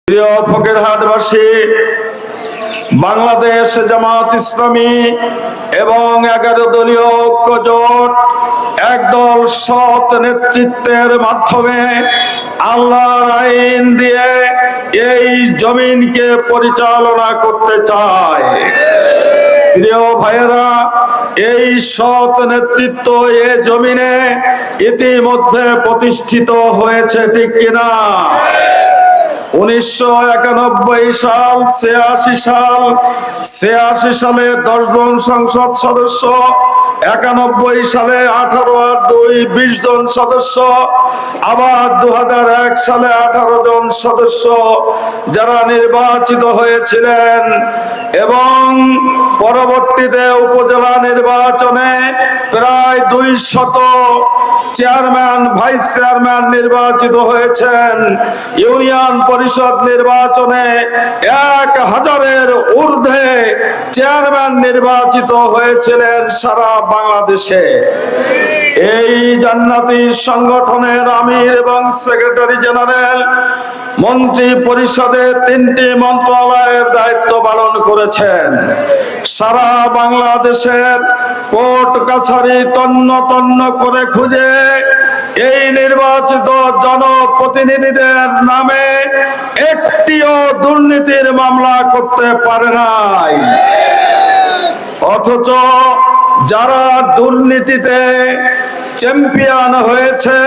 প্রিয় ফকিরহাটবাসী, বাংলাদেশ জামাত ইসলামী এবং 11 দলীয় ঐক্য জোট একদল সৎ নেতৃত্বের মাধ্যমে আল্লাহর আইন দিয়ে এই জমিনকে পরিচালনা করতে চায়। প্রিয় ভাইয়েরা, এই সৎ নেতৃত্ব এ জমিনে ইতিমধ্যে প্রতিষ্ঠিত হয়েছে, ঠিক কিনা? 1991 সাল, 86 সালে 10 জন সংসদ সদস্য, 91 সালে 18 আর 2 20 জন সদস্য, আবার 2001 সালে 18 জন সদস্য যারা নির্বাচিত হয়েছিলেন এবং পরবর্তীতে উপজেলা নির্বাচনে প্রায় 200 চেয়ারম্যান, ভাইস চেয়ারম্যান নির্বাচিত হয়েছেন। ইউনিয়ন পরিষদ নির্বাচনে 1000-এর ঊর্ধ্বে চেয়ারম্যান নির্বাচিত হয়েছিলেন সারা বাংলাদেশে। এই জান্নাতি সংগঠনের আমির এবং সেক্রেটারি জেনারেল মন্ত্রী পরিষদে 3টি মন্ত্রণালয়ের দায়িত্ব পালন করেছেন। সারা বাংলাদেশের কোর্ট কাছারি তন্ন তন্ন করে খুঁজে এই নির্বাচিত জনপ্রতিনিধিদের নামে একটিও দুর্নীতির মামলা করতে পারে নাই। অথচ যারা দুর্নীতিতে চ্যাম্পিয়ন হয়েছে,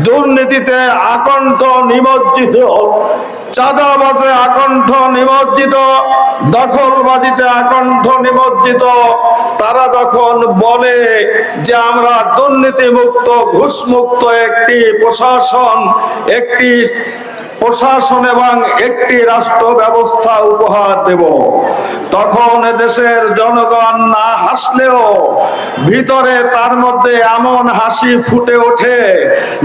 দুর্নীতিতে আকণ্ঠ নিমজ্জিত, চাঁদাবাজে আকণ্ঠ নিমজ্জিত, দখলবাজিতে আকণ্ঠ নিমজ্জিত, তারা যখন বলে যে আমরা দুর্নীতিমুক্ত, ঘুষমুক্ত একটি প্রশাসন এবং একটি রাষ্ট্র ব্যবস্থা উপহার দেব, তখন দেশের জনগণ না হাসলেও ভিতরে তার মধ্যে এমন হাসি ফুটে ওঠে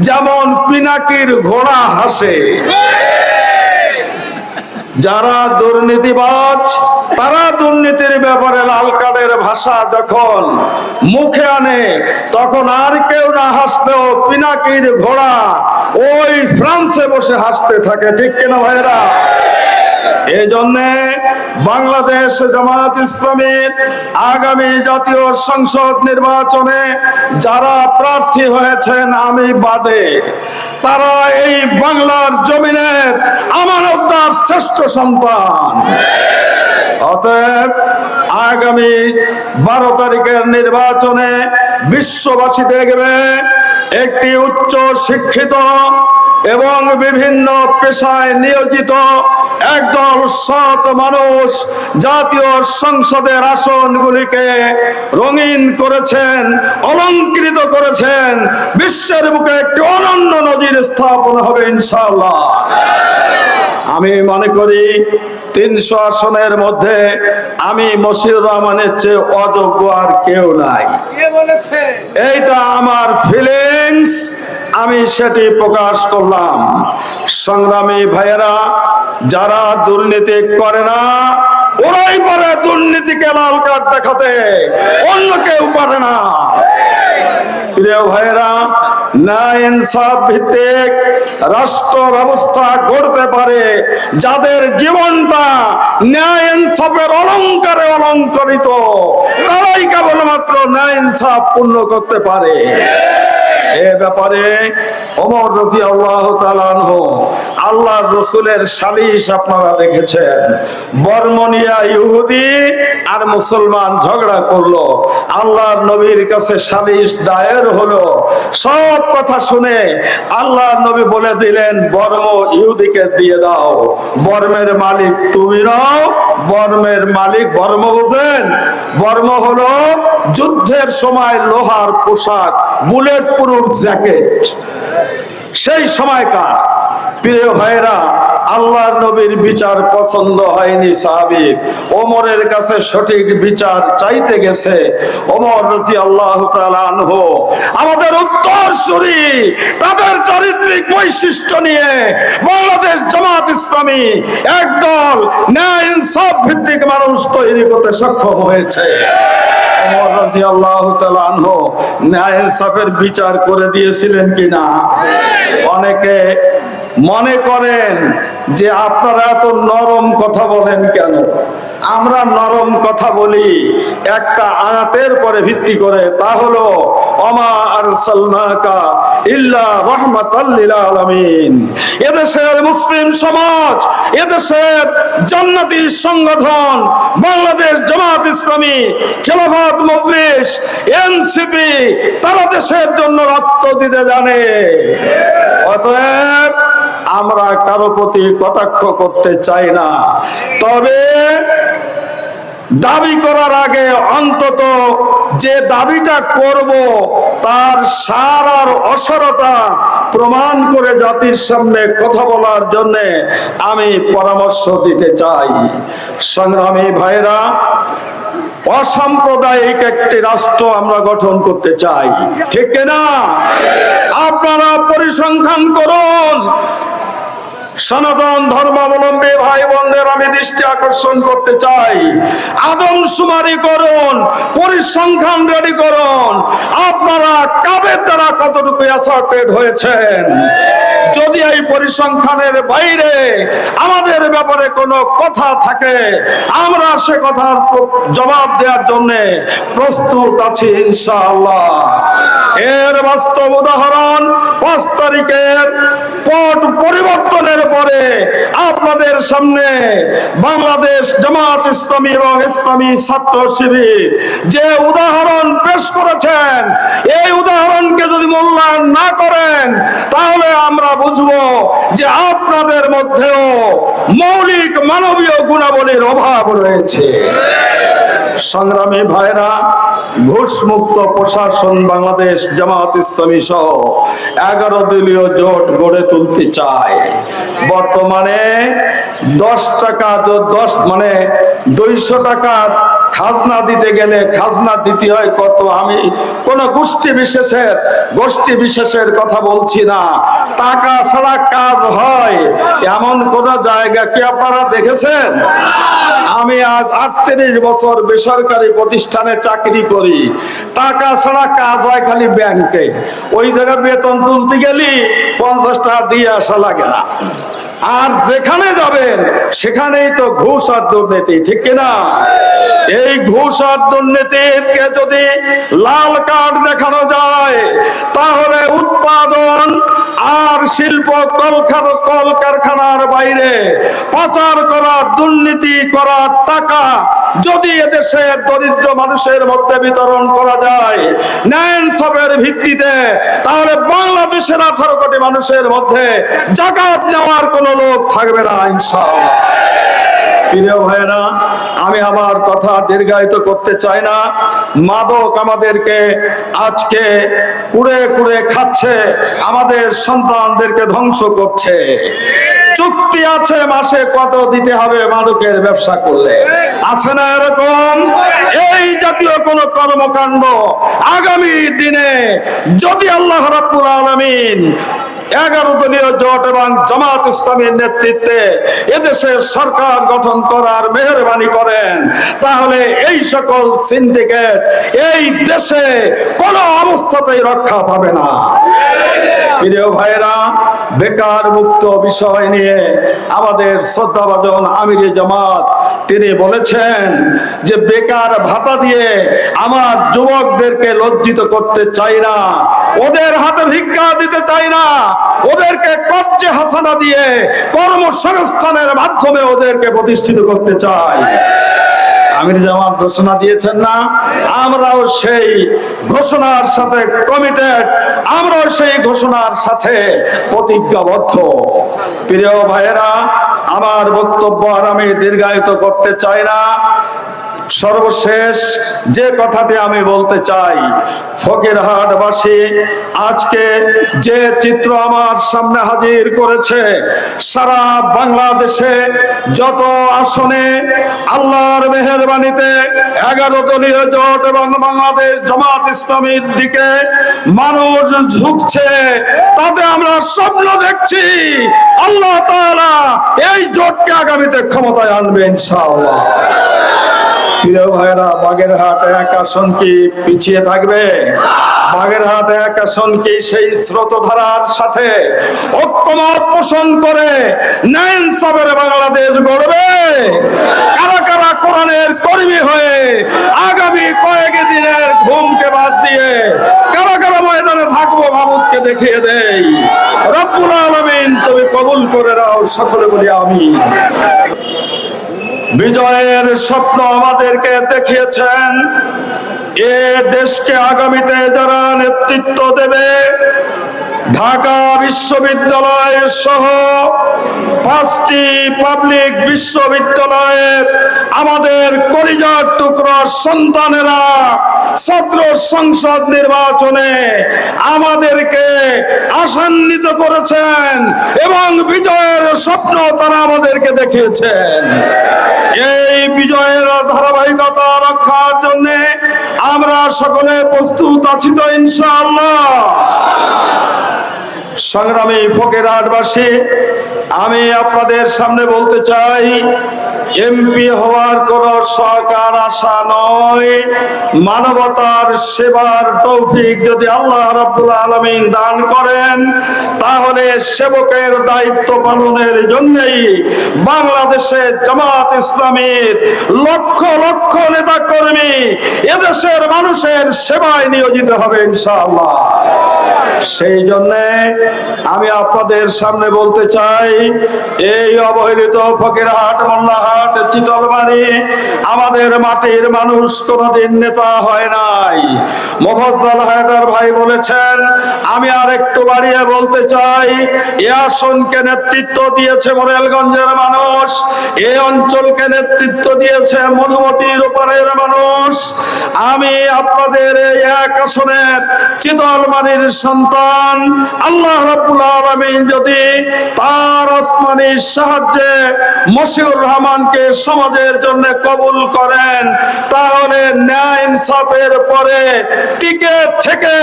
যেমন পিনাকির ঘোড়া হাসে। যারা দুর্নীতিবাজ তারা দুর্নীতির ব্যাপারে লাল কার্ডের ভাষা যখন মুখে আনে, তখন আর কেউ না হাসলেও পিনাকির ঘোড়া ওই ফ্রান্সে বসে হাসতে থাকে, ঠিক কিনা ভাইরা? এই জন্যে বাংলাদেশ জামাত ইসলামীর আগামী জাতীয় সংসদ নির্বাচনে যারা প্রার্থী হয়েছেন আমি বাদে, তারা এই বাংলার জমিনের আমানতদার শ্রেষ্ঠ সন্তান। অতএব আগামী 12 তারিখের নির্বাচনে বিশ্ববাসী দেখবে একটি উচ্চ শিক্ষিত এবং বিভিন্ন পেশায় নিয়োজিত একদল সৎ মানুষ জাতীয় সংসদের আসনগুলিকে রঙিন করেছেন, অলংকৃত করেছেন। বিশ্বের বুকে একটি অনন্য নজির স্থাপন হবে ইনশাআল্লাহ। আমি মনে করি 300 আসনের মধ্যে আমি মশিউর রহমানের চেয়ে অযোগ্য আর কেউ নাই। এইটা আমার ফিলিংস, আমি সেটি প্রকাশ করলাম। সংগ্রামী ভাইয়েরা, যারা দুর্নীতি করে না ওরাই পারে দুর্নীতিকে লাল কার্ড দেখাতে, অন্য কেউ পারে না। প্রিয় ভাইয়েরা, ন্যায় ইনসাফ ভিত্তিক রাষ্ট্র ব্যবস্থা গড়তে পারে যাদের জীবনটা ন্যায় ইনসাফের অলংকারে অলংকৃত, তারাই কেবলমাত্র ন্যায় ইনসাফ পূর্ণ করতে পারে। এ ব্যাপারে ওমর রাদিয়াল্লাহু তাআলা আনহু, আল্লাহর রাসূলের সালিশ আপনারা দেখেছেন। বর্মনিয়া ইহুদি আর মুসলমান ঝগড়া করলো, আল্লাহর নবীর কাছে সালিশ দায়ের হলো। সব কথা শুনে আল্লাহর নবী বলে দিলেন, বর্ম ইহুদিকে দিয়ে দাও, বর্মের মালিক তুমি নাও। বর্মের মালিক, বর্ম বোঝেন? বর্ম হলো যুদ্ধের সময় লোহার পোশাক, বুলেট প্রুফ জ্যাকেট, সেই সময়কার। প্রিয় ভাইরা, আল্লাহর নবীর বিচার পছন্দ হয়নি সাহাবীর, ওমরের কাছে সঠিক বিচার চাইতে গেছে। ওমর রাদিয়াল্লাহু তাআলা আনহু আমাদের উত্তরসূরি, তাদের চারিত্রিক বৈশিষ্ট্য নিয়ে বাংলাদেশ জামাত ইসলামী একদল ন্যায় ইনসাফ ভিত্তিক মানুষ তৈরি করতে সক্ষম হয়েছে। ওমর রাদিয়াল্লাহু তাআলা আনহু ন্যায় ইনসাফের বিচার করে দিয়েছিলেন কিনা? অনেকে মনে করেন যে আপনারা এত নরম কথা বলেন কেন। আমরা নরম কথা বলি একটা আয়াতের পরে ভিত্তি করে, তা হলো ওমা আরসালনাকা ইল্লা রাহমাতাল লিল আলামিন। এদেশের মুসলিম সমাজ, এদেশের জান্নাতি সংগঠন বাংলাদেশ জামাত ইসলামী, খেলাফত মজলিস, এনসিপি, তারা দেশের জন্য রক্ত দিতে জানে। অতএব আমরা কারো প্রতি কটাক্ষ করতে চাই না, তবে দাবি করার আগে অন্তত যে দাবিটা করব তার সার আর অসারতা প্রমাণ করে জাতির সামনে কথা বলার জন্য আমি পরামর্শ দিতে চাই। সংগ্রামী ভাইরা, অসাম্প্রদায়িক একটি রাষ্ট্র আমরা গঠন করতে চাই, ঠিক না? আপনারা পরিসংখ্যান করুন। সনাতন ধর্মাবলম্বী ভাই বোনদের আমি দৃষ্টি আকর্ষণ করতে চাই, আদমশুমারি করুন, পরিসংখ্যান রেডি করুন, আপনারা কাদের দ্বারা কতটুকু অ্যাসর্টেড হয়েছেন। যদি এই পরিসংখ্যানের বাইরে আমাদের ব্যাপারে কোনো কথা থাকে, আমরা সে কথার জবাব দেওয়ার জন্য প্রস্তুত আছি ইনশাআল্লাহ। এর বাস্তব উদাহরণ 5 তারিখের পট পরিবর্তনের পরে আপনাদের সামনে বাংলাদেশ জামাত ইসলামী এবং ইসলামী ছাত্র শিবির যে উদাহরণ পেশ করেছেন, এই উদাহরণকে যদি মূল্যায়ন না করেন তাহলে আমরা বুঝবো যে আপনাদের মধ্যেও মৌলিক মানবীয় গুণাবলীর অভাব রয়েছে। সংগ্রামী ভাইরা, ঘুষ মুক্ত প্রশাসন বাংলাদেশ জামাত ইসলামী সহ 11 দলীয় জোট গড়ে তুলতে চায়। বর্তমানে 10 টাকা 200 টাকা খাজনা দিতে গেলে খাজনা দিতে হয় কত। আমি কোন গোষ্ঠী বিশেষের কথা বলছি না। টাকা ছাড়া কাজ হয় এমন কোন জায়গা কি আপনারা দেখেছেন? আমি আজ 38 বছর বেসরকারি প্রতিষ্ঠানে চাকরি করি। টাকা ছাড়া কাজ হয় খালি ব্যাংকে। ওই জায়গায় বেতন তুলতে গেলে 50 টাকা দিয়ে আসা লাগে না। আর যেখানে যাবেন সেখানেই তো ঘুষ আর দুর্নীতি, ঠিক কিনা? এই ঘুষ আর দুর্নীতিকে যদি লাল কার্ড দেখানো যায় তাহলে উৎপাদন আর শিল্প কলকারখানার বাইরে পাচার করা, দুর্নীতি করার টাকা যদি এদেশের দরিদ্র মানুষের মধ্যে বিতরণ করা যায় ন্যায় ইনসাফের ভিত্তিতে, তাহলে বাংলাদেশের 18 কোটি মানুষের মধ্যে জাকাত নেওয়ার কোন লোক থাকবে না ইনশাআল্লাহ। প্রিয় ভাইরা, আমি আমার কথা দীর্ঘায়িত করতে চাই না। মাদক আমাদেরকে আজকে কুড়ে কুড়ে খাচ্ছে, আমাদের সন্তানদেরকে ধ্বংস করছে। চুক্তি আছে মাসে কত দিতে হবে মাদকের ব্যবসা করলে, আছে না এরকম? এই জাতীয় কোন কর্মকাণ্ড আগামী দিনে যদি আল্লাহ রাব্বুল আলামিন 11 দলীয় জোট এবং জামাত ইসলামীর নেতৃত্বে এদেশের সরকার গঠন করার মেহেরবানি করেন, তাহলে এই সকল সিন্ডিকেট এই দেশে কোনো অবস্থাতেই রক্ষা পাবে না। প্রিয় ভাইরা, বেকার মুক্ত বিষয় নিয়ে আমাদের শ্রদ্ধাভাজন আমিরে জামাত তিনি বলেছেন যে বেকার ভাতা দিয়ে আমার যুবকদেরকে লজ্জিত করতে চাই না, ওদের হাতে ভিক্ষা দিতে চাই না, ওদেরকে কচ্চে হাসানা দিয়ে কর্মসংস্থানের মাধ্যমে ওদেরকে প্রতিষ্ঠিত করতে চাই। আমির জামাত ঘোষণা দিয়েছেন না, আমরাও সেই ঘোষণার সাথে কমিটেড, আমরাও সেই ঘোষণার সাথে প্রতিজ্ঞাবদ্ধ। প্রিয় ভাইয়েরা, আমার বক্তব্য আর আমি দীর্ঘায়িত করতে চাই না। সর্বশেষ যে কথাটি আমি বলতে চাই, ফকিরহাটবাসী আজকে যে চিত্র আমার সামনে হাজির করেছে, সারা বাংলাদেশে যত আসনে আল্লাহর মেহেরবানিতে 11 দলীয় জোট এবং বাংলাদেশ জামাত ইসলামীর দিকে মানুষ ঝুঁকছে, তাতে আমরা স্বপ্ন দেখছি আল্লাহ তাআলা এই জোটকে আগামীতে ক্ষমতায় আনবে ইনশাআল্লাহ। প্রিয় ভাইরা, বাগেরহাট 1 আসন কি পিছিয়ে থাকবে? বাগেরহাট 1 আসন কি সেই স্রোতধারার সাথে ঐক্যমত পোষণ করে ন্যায় ইনসাফের বাংলাদেশ গড়বে? কারা কারা কোরআনের কর্মী হয়ে আগামী কয়েক দিনের ঘুমকে বাদ দিয়ে কারা কারা ময়দানে থাকবো? মাহমুদকে দেখিয়ে দেই। রব্বুল আলামিন তুমি কবুল করে নাও, সকলে বলি আমিন। বিজয়ের স্বপ্ন আমাদেরকে দেখিয়েছেন। এ দেশকে আগামীতে যারা নেতৃত্ব দেবে, ঢাকা বিশ্ববিদ্যালয় সহ 5টি পাবলিক বিশ্ববিদ্যালয়ে আমাদের কলিজার টুকরা সন্তানেরা ছাত্র সংসদ নির্বাচনে আমাদেরকে আশান্বিত করেছেন এবং বিজয়ের স্বপ্ন তারা আমাদেরকে দেখিয়েছেন। এই বিজয়ের ধারাবাহিকতা রক্ষার জন্য আমরা সকলে প্রস্তুত আছি তো ইনশাআল্লাহ? সংগ্রামী ফকিরহাটবাসী, আমি আপনাদের সামনে বলতে চাই, এমপি হওয়ার কোন সরকার আশা নয়। মানবতার সেবার তৌফিক যদি আল্লাহ রাব্বুল আলামিন দান করেন, তাহলে সেবকের দায়িত্ব পালনের জন্যই বাংলাদেশে জামাত ইসলামীর লক্ষ লক্ষ নেতা কর্মী এদেশের মানুষের সেবায় নিয়োজিত হবে ইনশাআল্লাহ। সেই জন্য আমি আপনাদের সামনে বলতে চাই, এই অবহেলিত ফকিরহাট, মোল্লাহাট, চিতলমারি আমাদের মাটির মানুষ কোনদিন নেতা হয় নাই। মোফাজ্জল হায়দার ভাই বলেছেন, আমি আর একটু বাড়িয়ে বলতে চাই, এ আসনকে নেতৃত্ব দিয়েছে মোরেলগঞ্জের মানুষ, এই অঞ্চলকে নেতৃত্ব দিয়েছে মধুমতির ওপারের মানুষ। আমি আপনাদের এই 1 আসনের চিতলমারির সন্তান, আল্লাহ রাব্বুল আলামিন যদি তার আসমানী সাহায্যে মশিউর রহমানকে সমাজের জন্য কবুল করেন, তাহলে ন্যায় ইনসাফের পরে টিকে থেকে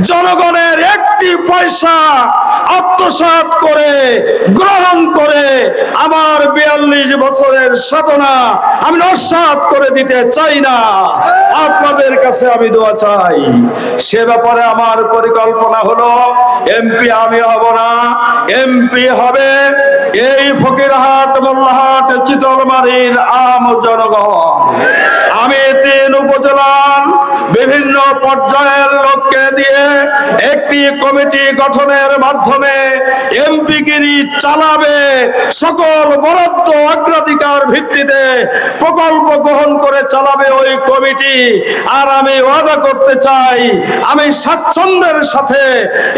জনগণের একটি পয়সা আত্মসাৎ করে গ্রহণ করে আমার 42 বছরের সাধনা আমি নস্যাৎ করে দিতে চাই না। আপনাদের কাছে আমি দোয়া চাই। সে ব্যাপারে আমার পরিকল্পনা হলো, এমপি আমি হব না, এমপি হবে এই ফকিরহাট, মোল্লাহাট, চিতলমারির আম জনগণ। আমি 3 উপজেলার বিভিন্ন পর্যায়ের লোককে দিয়ে একটি কমিটি গঠনের মাধ্যমে এমপিগিরি চালাবে। সকল বরাদ্দ অগ্রাধিকার ভিত্তিতে প্রকল্প গ্রহণ করে চালাবে ওই কমিটি। আর আমি ওয়াদা করতে চাই, আমি স্বাচ্ছন্দ্যের সাথে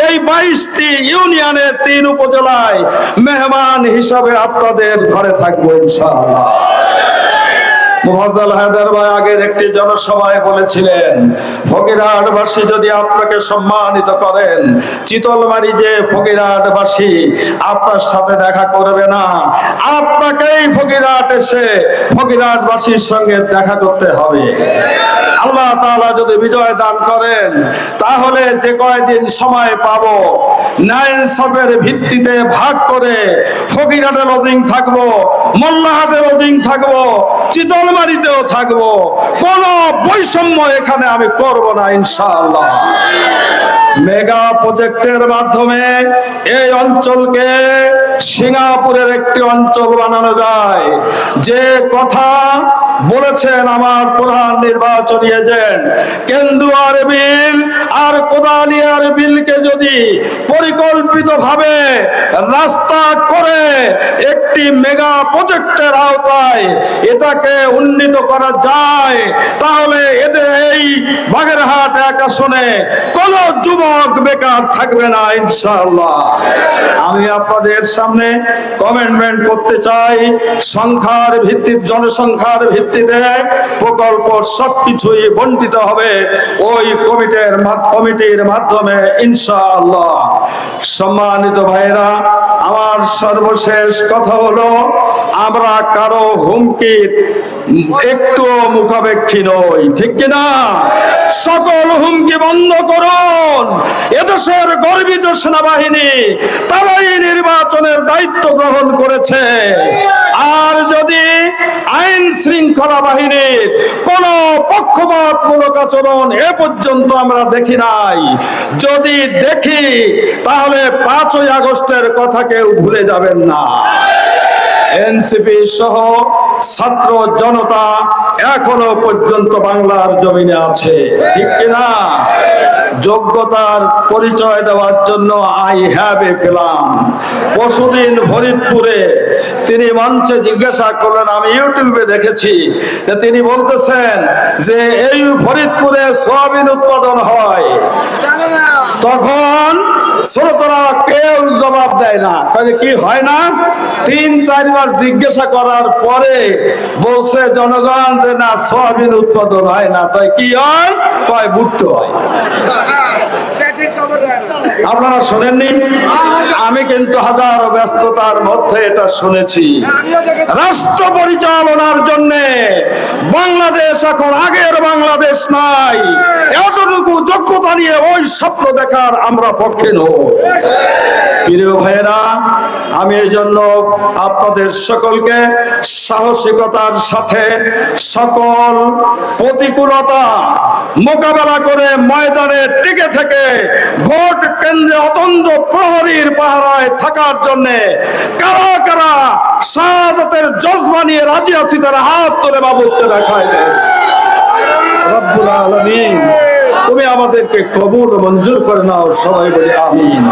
এই 22টি ইউনিয়নের 3 উপজেলায় মেহমান হিসাবে আপনাদের ঘরে থাকবো ইনশাআল্লাহ। মোফাজ্জল হায়দার ভাই আগের একটি জনসভায় বলেছিলেন, ফকিরহাটবাসী যদি আপনাকে সম্মানিত করেন, চিতলমারি যে ফকিরহাটবাসী আপনার সাথে দেখা করবে না, আপনাকেই ফকিরহাট এসে ফকিরহাটবাসীর সঙ্গে দেখা করতে হবে। আল্লাহ তাআলা যদি বিজয় দান করেন, তাহলে যে কয়দিন সময় পাবো ন্যায় ইনসাফের ভিত্তিতে ভাগ করে ফকিরহাটে লজিং থাকবো, মোল্লাহাটে লজিং থাকবো, চিতলমারিতেও থাকবো। কোন বৈষম্য এখানে আমি করব না ইনশাআল্লাহ। মেগা প্রজেক্টের মাধ্যমে এই অঞ্চলকে সিঙ্গাপুরের একটি অঞ্চল বানানো যায়। যে কথা বলেছেন আমার প্রধান নির্বাচনী এজেন্ট, কেন্দুয়ার বিল আর কোদালিয়ার বিলকে যদি পরিকল্পিতভাবে রাস্তা করে একটি মেগা প্রজেক্টের আওতায় এটাকে উন্নীত করা যায়, তাহলে এদের এই বাগেরহাট 1 আসনে কোন যুবক বেকার থাকবে না ইনশাআল্লাহ। আমি আপনাদের সামনে কমিটমেন্ট করতে চাই, সংখ্যার ভিত্তিতে, জনসংখ্যার ভিত্তিতে প্রকল্প সবকিছুই বন্টিত হবে ওই কমিটির মাধ্যমে ইনশাআল্লাহ। সম্মানিত ভাইরা, আমার সর্বশেষ কথা হলো, আমরা কারো হুমকির একটু মুখাপেক্ষী নই, ঠিক কিনা? সকল হুমকি বন্ধ করুন। এদেশের গর্বিত সেনাবাহিনী তারাই নির্বাচনের দায়িত্ব গ্রহণ করেছে। আর যদি আইন শৃঙ্খলা বাহিনীর কোন পক্ষপাতমূলক আচরণ এ পর্যন্ত আমরা দেখি নাই। যদি দেখি তাহলে 5ই আগস্টের কথা কেউ ভুলে যাবেন না। এনসিপি সহ ছাত্র জনতা এখনো পর্যন্ত বাংলার জমিনে আছে, ঠিক কিনা? যোগ্যতার পরিচয় দেওয়ার জন্য আই হ্যাভ এ প্ল্যান। পরশুদিন ফরিদপুরে তিনি মঞ্চে জিজ্ঞাসা করলেন, আমি ইউটিউবে দেখেছি যে তিনি বলতেছেন যে এই ফরিদপুরে সয়াবিন উৎপাদন হয়। তখন শ্রোতারা কেউ জবাব দেয় না, কি হয় না? 3-4 বার জিজ্ঞাসা করার পরে বলছে জনগণ যে না, সয়াবিন উৎপাদন হয় না। তাই কি হয়? কয় ভুট্টো হয়। আপনারা শোনেননি? আমি কিন্তু হাজারো ব্যস্ততার মধ্যে এটা শুনেছি। রাষ্ট্র পরিচালনার জন্য বাংলাদেশ এখন আগের বাংলাদেশ নাই। এতটুকু যোগ্যতা নিয়ে ওই স্বপ্ন দেখার আমরা পক্ষে নই। প্রিয় ভাইয়েরা, আমি এই জন্য আপনাদের সকলকে সাহসিকতার সাথে সকল প্রতিকূলতা মোকাবেলা করে ময়দানে টিকে থেকে ভোট কেন্দ্রে অতন্দ্র প্রহরীর পাহারায় থাকার জন্য কারা কারা শাহাদাতের জজবা নিয়ে রাজি আছি তারা হাত তুলে বাবুকে দেখায় দেয়। রব্বুল আলামিন তুমি আমাদেরকে কবুল ও মঞ্জুর করে নাও, সবাই বলি আমিন।